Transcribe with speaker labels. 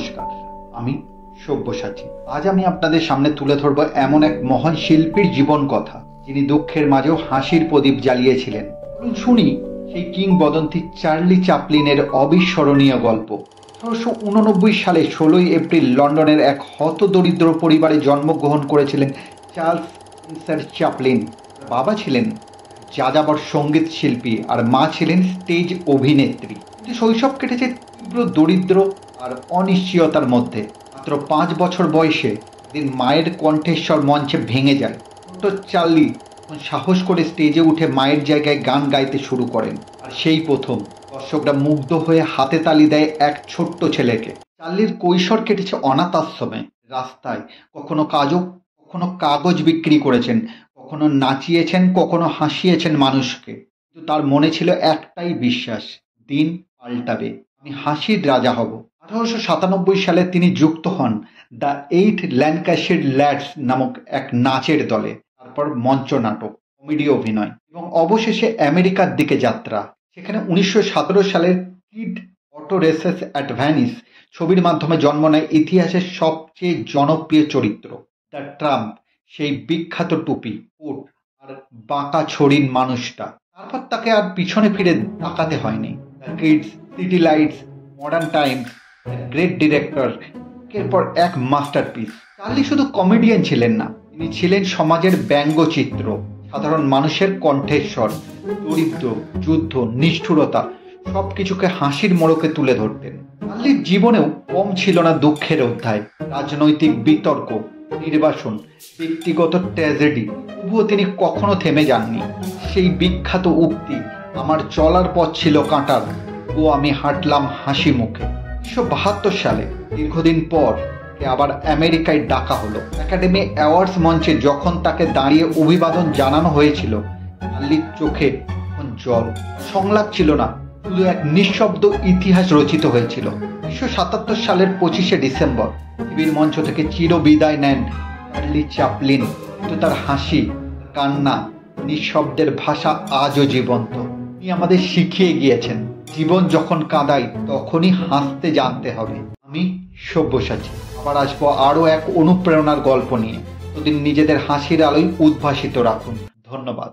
Speaker 1: নমস্কার, আমি সব্যসাচী। আজ আমি আপনাদের সামনে তুলে ধরব এমন এক মহান শিল্পীর জীবন কথা, যিনি দুঃখের মাঝেও হাসির প্রদীপ জ্বালিয়েছিলেন। শুনি সেই কিংবদন্তি চার্লি চ্যাপলিনের অবিস্মরণীয় গল্প। 1889 সালে 16 এপ্রিল লন্ডনের এক হতদরিদ্র পরিবারে জন্মগ্রহণ করেছিলেন চার্লস স্পেন্সার চ্যাপলিন। বাবা ছিলেন যাযাবর সঙ্গীত শিল্পী আর মা ছিলেন স্টেজ অভিনেত্রী। কিন্তু শৈশব কেটেছে তীব্র দরিদ্র আর অনিশ্চয়তার মধ্যে। মাত্র 5 বছর বয়সে একদিন মায়ের কণ্ঠস্বর মঞ্চে ভেঙে যায়। ছোট চার্লি সাহস করে স্টেজে উঠে মায়ের জায়গায় গান গাইতে শুরু করেন। আর সেই প্রথম দর্শকরা মুগ্ধ হয়ে হাতে তালি দেয় এক ছোট্ট ছেলেকে। চার্লির কৈশোর কেটেছে অনাথ আশ্রমে, রাস্তায়, কখনো কাগজ বিক্রি করেছেন, কখনো নাচিয়েছেন, কখনো হাসিয়েছেন মানুষকে। কিন্তু তার মনে ছিল একটাই বিশ্বাস, দিন পাল্টাবে, আমি হাসির রাজা হব। 1897 সালে তিনি যুক্ত হন দ্য 8 ল্যাঙ্কাশায়ার ল্যাডস নামক এক নাচের দলে। তারপর মঞ্চ নাটক, কমেডি অভিনয় এবং অবশেষে আমেরিকার দিকে যাত্রা। সেখানে 1917 সালের kid auto races at Venice ছবির মাধ্যমে জন্ম নেয় ইতিহাসের সবচেয়ে জনপ্রিয় চরিত্র দ্য ট্রাম্প, সেই বিখ্যাত টুপি, কোট আর বাঁকা ছড়ির মানুষটা। তারপর তাকে আর পিছনে ফিরে তাকাতে হয়নি। The kids, city lights, modern times, the great director, এরপর এক মাস্টারপিস। চার্লি শুধু কমেডিয়ান ছিলেন না, তিনি ছিলেন সমাজের ব্যঙ্গচিত্র, সাধারণ মানুষের কণ্ঠস্বর। দরিদ্র, যুদ্ধ, নিষ্ঠুরতা সবকিছুকে হাসির মোড়কে তুলে ধরতেন। চার্লির জীবনেও কম ছিল না দুঃখের অধ্যায়, রাজনৈতিক বিতর্ক, নির্বাসন, ব্যক্তিগত ট্র্যাজেডি। তবুও তিনি কখনো থেমে যাননি। সেই বিখ্যাত উক্তি, আমার চলার পথ ছিল কাঁটার, ও আমি হাঁটলাম হাসি মুখে। 1972 সালে দীর্ঘদিন পর আবার আমেরিকায় ডাকা হলো। একাডেমি অ্যাওয়ার্ডস মঞ্চে যখন তাকে দাঁড়িয়ে অভিবাদন জানানো হয়েছিল, চার্লির চোখে জল। সংলাপ ছিল না, শুধু এক নিঃশব্দ ইতিহাস রচিত হয়েছিল। 1977 সালের 25শে ডিসেম্বর টিভির মঞ্চ থেকে চির বিদায় নেন চার্লি চ্যাপলিন। কিন্তু তার হাসি, কান্না, নিঃশব্দের ভাষা আজও জীবন্ত। তিনি আমাদের শিখিয়ে গিয়েছেন, জীবন যখন কাঁদায় তখনই হাসতে জানতে হবে। আমি সব্যসাচী, আবার আসবো আরও এক অনুপ্রেরণার গল্প নিয়ে। ততদিন নিজেদের হাসির আলোয় উদ্ভাসিত রাখুন। ধন্যবাদ।